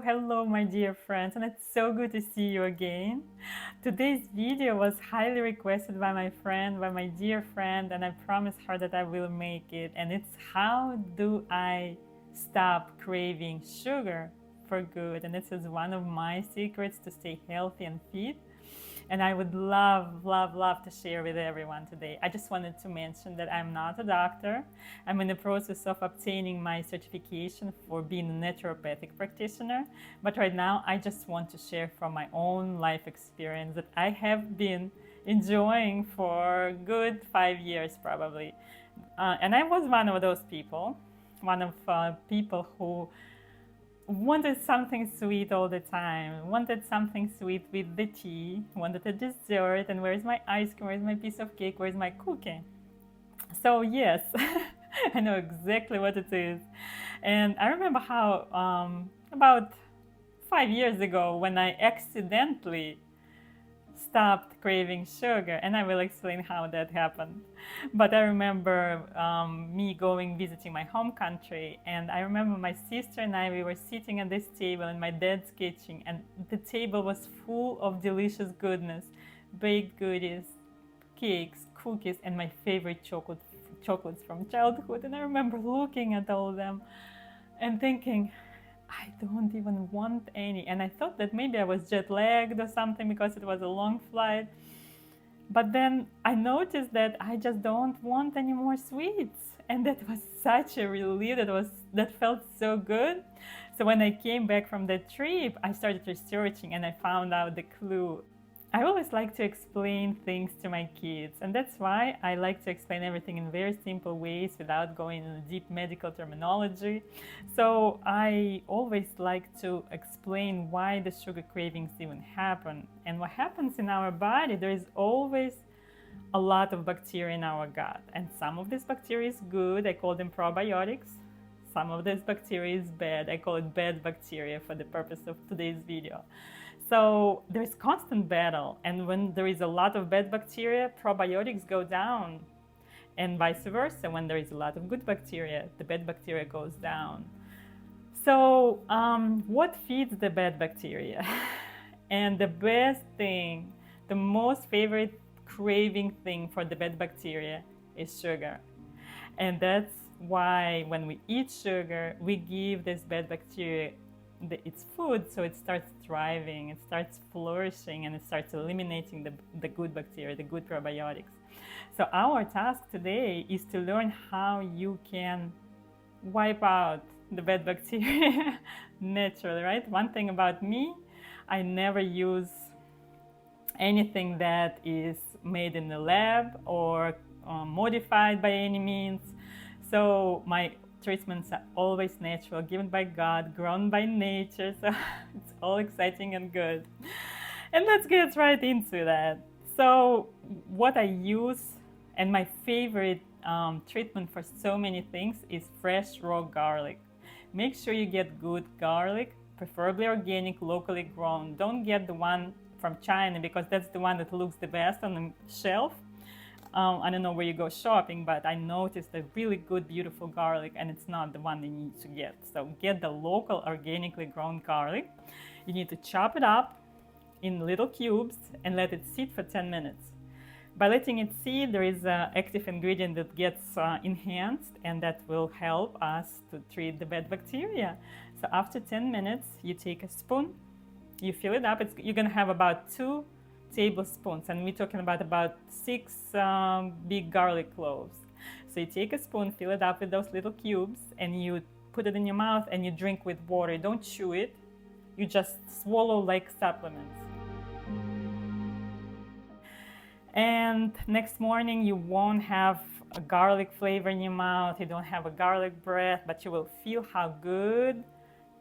hello, my dear friends, and it's so good to see you again. Today's video was highly requested by my dear friend, and I promised her that I will make it. And it's how do I stop craving sugar for good? And this is one of my secrets to stay healthy and fit. And I would love to share with everyone today. I just wanted to mention that I'm not a doctor. I'm in the process of obtaining my certification for being a naturopathic practitioner. But right now, I just want to share from my own life experience that I have been enjoying for good 5 years probably. And I was one of those people, people who wanted something sweet all the time, wanted something sweet with the tea, wanted a dessert, and where's my ice cream, where's my piece of cake, where's my cookie? So yes, I know exactly what it is. And I remember how about 5 years ago when I accidentally stopped craving sugar, and I will explain how that happened. But I remember me visiting my home country, and I remember my sister and we were sitting at this table in my dad's kitchen, and the table was full of delicious goodness, baked goodies, cakes, cookies, and my favorite chocolates from childhood. And I remember looking at all of them and thinking, I don't even want any. And I thought that maybe I was jet lagged or something because it was a long flight. But then I noticed that I just don't want any more sweets. And that was such a relief. That felt so good. So when I came back from that trip, I started researching and I found out the clue. I always like to explain things to my kids, and that's why I like to explain everything in very simple ways without going into deep medical terminology. So I always like to explain why the sugar cravings even happen and what happens in our body. There is always a lot of bacteria in our gut, and some of this bacteria is good. I call them probiotics. Some of this bacteria is bad. I call it bad bacteria for the purpose of today's video. So there's constant battle, and when there is a lot of bad bacteria, probiotics go down, and vice versa. When there is a lot of good bacteria, the bad bacteria goes down. So what feeds the bad bacteria? And the best thing, the most favorite craving thing for the bad bacteria is sugar. And that's why when we eat sugar, we give this bad bacteria its food, so it starts thriving, it starts flourishing, and it starts eliminating the good bacteria, the good probiotics. So our task today is to learn how you can wipe out the bad bacteria naturally, right? One thing about me, I never use anything that is made in the lab or modified by any means. So my treatments are always natural, given by God, grown by nature, so it's all exciting and good. And let's get right into that. So what I use, and my favorite treatment for so many things, is fresh raw garlic. Make sure you get good garlic, preferably organic, locally grown. Don't get the one from China because that's the one that looks the best on the shelf. I don't know where you go shopping, but I noticed a really good, beautiful garlic, and it's not the one you need to get. So get the local, organically grown garlic. You need to chop it up in little cubes and let it sit for 10 minutes. By letting it sit, there is an active ingredient that gets enhanced, and that will help us to treat the bad bacteria. So after 10 minutes, you take a spoon, you fill it up. You're going to have about 2 tablespoons, and we're talking about 6 big garlic cloves. So you take a spoon, fill it up with those little cubes, and you put it in your mouth and you drink with water. Don't chew it, you just swallow like supplements. And next morning you won't have a garlic flavor in your mouth, you don't have a garlic breath, but you will feel how good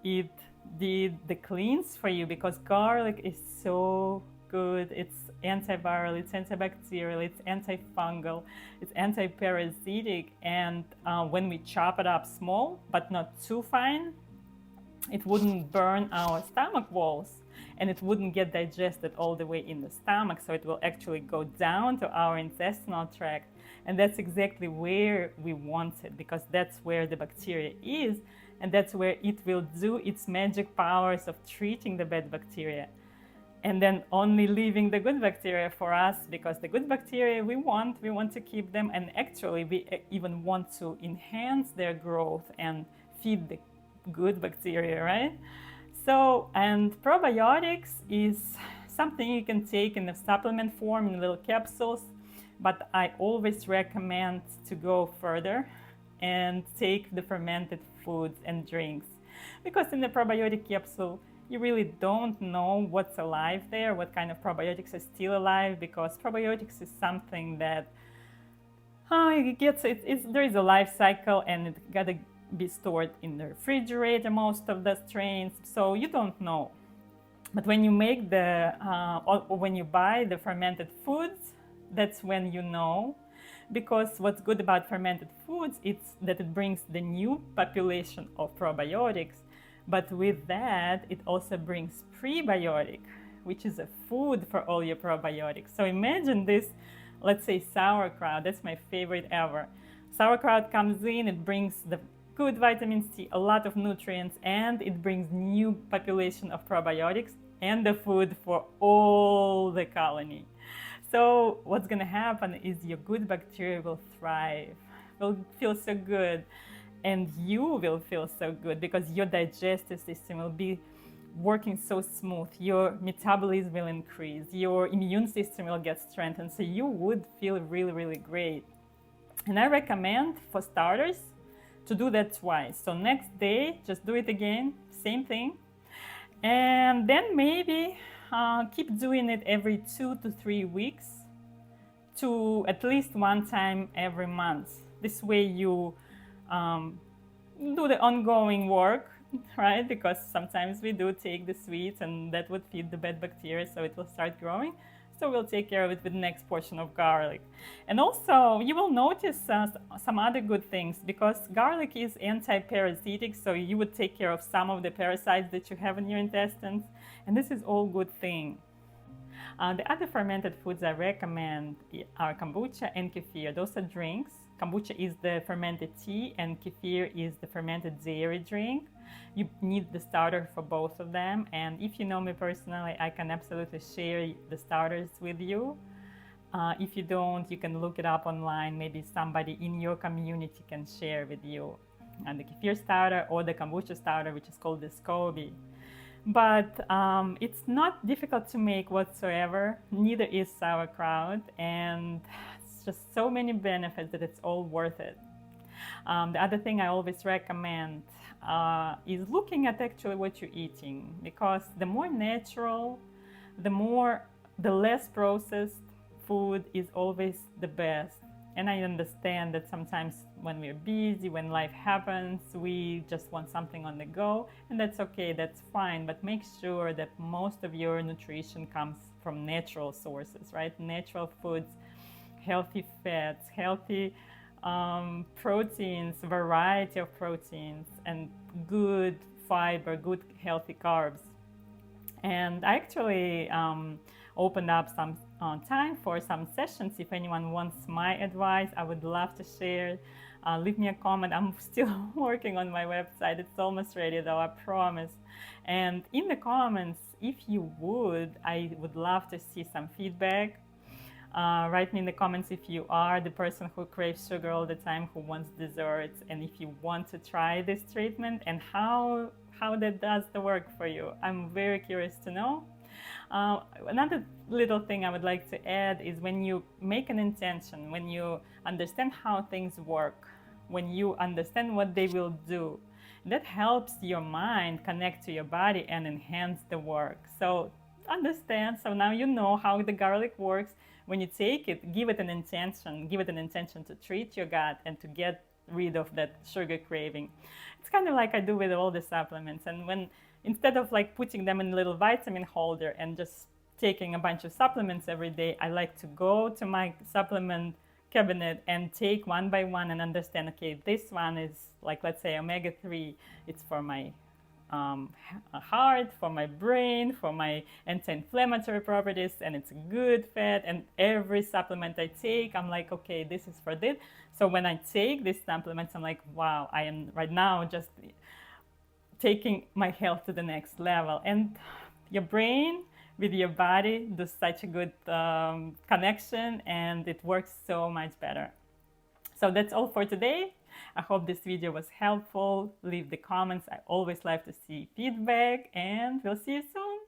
it did the cleanse for you, because garlic is so good. It's antiviral, it's antibacterial, it's antifungal, it's antiparasitic, and when we chop it up small but not too fine, it wouldn't burn our stomach walls, and it wouldn't get digested all the way in the stomach, so it will actually go down to our intestinal tract, and that's exactly where we want it, because that's where the bacteria is, and that's where it will do its magic powers of treating the bad bacteria, and then only leaving the good bacteria for us, because the good bacteria we want to keep them, and actually we even want to enhance their growth and feed the good bacteria, right? So, and probiotics is something you can take in a supplement form in little capsules, but I always recommend to go further and take the fermented foods and drinks, because in the probiotic capsule you really don't know what's alive there, what kind of probiotics are still alive, because probiotics is something that there is a life cycle, and it gotta be stored in the refrigerator, most of the strains, so you don't know. But when you make or when you buy the fermented foods, that's when you know. Because what's good about fermented foods is that it brings the new population of probiotics, but with that it also brings prebiotic, which is a food for all your probiotics. So imagine this, let's say sauerkraut, that's my favorite ever. Sauerkraut comes in, it brings the good vitamin C, a lot of nutrients, and it brings new population of probiotics and the food for all the colony. So what's gonna happen is your good bacteria will thrive, will feel so good, and you will feel so good because your digestive system will be working so smooth, your metabolism will increase, your immune system will get strengthened, so you would feel really, really great. And I recommend, for starters, to do that twice. So next day, just do it again, same thing. And then maybe keep doing it every 2 to 3 weeks, to at least one time every month. This way you do the ongoing work, right? Because sometimes we do take the sweets and that would feed the bad bacteria, so it will start growing. So we'll take care of it with the next portion of garlic. And also you will notice some other good things, because garlic is anti-parasitic, so you would take care of some of the parasites that you have in your intestines, and this is all good thing. The other fermented foods I recommend are kombucha and kefir. Those are drinks. Kombucha is the fermented tea and kefir is the fermented dairy drink. You need the starter for both of them, and if you know me personally, I can absolutely share the starters with you. If you don't, you can look it up online. Maybe somebody in your community can share with you the kefir starter or the kombucha starter, which is called the SCOBY. But it's not difficult to make whatsoever. Neither is sauerkraut, and it's just so many benefits that it's all worth it. The other thing I always recommend is looking at actually what you're eating, because the more natural, the less processed food is always the best. And I understand that sometimes when we're busy, when life happens, we just want something on the go, and that's okay, that's fine, but make sure that most of your nutrition comes from natural sources, right? Natural foods, healthy fats, healthy proteins, variety of proteins, and good fiber, good healthy carbs. And I actually opened up some time for some sessions. If anyone wants my advice, I would love to share. Leave me a comment. I'm still working on my website. It's almost ready though, I promise. And in the comments, if you would, I would love to see some feedback. Write me in the comments if you are the person who craves sugar all the time, who wants desserts, and if you want to try this treatment and how that does the work for you. I'm very curious to know. Another little thing I would like to add is when you make an intention, when you understand how things work, when you understand what they will do, that helps your mind connect to your body and enhance the work. So understand, so now you know how the garlic works. When you take it, give it an intention to treat your gut and to get rid of that sugar craving. It's kind of like I do with all the supplements, and when instead of like putting them in a little vitamin holder and just taking a bunch of supplements every day, I like to go to my supplement cabinet and take one by one and understand, okay, this one is like, let's say omega-3, it's for my heart, for my brain, for my anti-inflammatory properties, and it's good fat. And every supplement I take, I'm like, okay, this is for this. So when I take these supplements, I'm like, wow, I am right now just taking my health to the next level. And your brain with your body do such a good connection, and it works so much better. So that's all for today. I hope this video was helpful. Leave the comments. I always like to see feedback, and we'll see you soon.